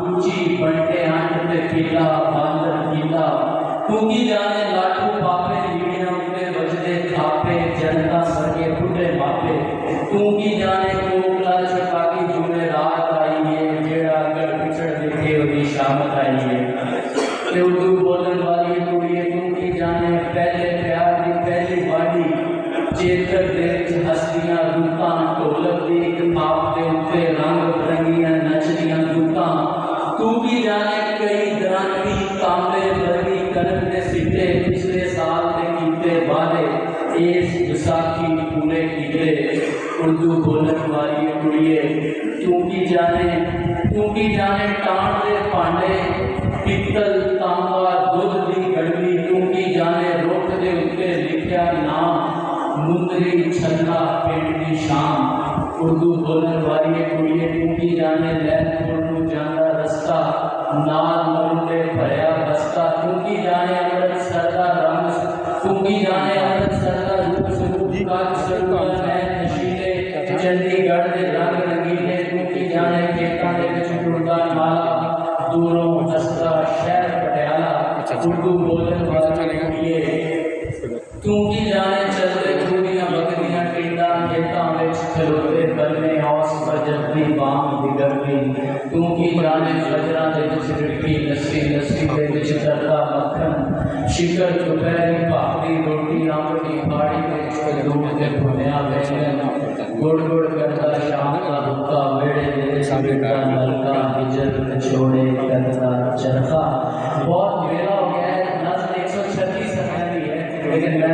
ऊंची बनते आंट पे पीला बांदर पीला तू की जाने लाठू पापे लीड़ियां उठे बजदे थापे जनता सरगे फुटे मापे तू की जाने कोकला छपा की जुमे रात आई है जेड़ा अगर पिछड़ देखे ओदी शामत आई है ते उर्दू बोलने वाली कुड़ी तू की जाने पहले प्यार की पहली वाड़ी चेतर दे हस्तियां रूपां ढोलक दी खाप दे उत्ते रंग बरंगियां नचदियां दूतां तू की जाने कई दरांती कामले बरगी कनक दे सिट्टे पिछले साल दे कीते वादे इस विसाखी पूरे कीते उर्दू बोलने वाली कुड़िए तू की जाने टाण दे भांडे पित्तल तांबा दूध दी गड़वी तू की जाने रुख दे उत्ते लिखिया नाम मुंदरी छन्ना पेट की शाम उर्दू बोलने वाली कुड़िए तू की जाने लैनपुर नू जांदा रस्ता नाल मरुंडे भरया बस्ता तू की जाने अमृतसर दा रंग तू की जाने अमृतसर दा रूप स्वरूप का सरकार है नशीले चंडीगढ़ दे रंग रंगीले तू की जाने खेतां दे विच टुरदा माला दूरों हसदा शहर पटियाला उर्दू बोलने वाली कुड़िए तू की जाने चलते खूबियां बकरियां टिंडा खेतां विच खलोते बन्ने औस बजती बाम बिगड़ती तू की जाने फजरा दे विच रिड़की लस्सी लस्सी दे विच तरदा मक्खन शिकर दोपहरी भाकरी रोटी आमड़ी फाड़ी दे विच दूध ते भुनिया बैंगन गुड़ गुड़ करता शाम का हुक्का वेड़े दे साबिका नलका हिजर छोड़े करता चरखा बहुत मेरा हो गया है नज़्म 136 है लेकिन मैं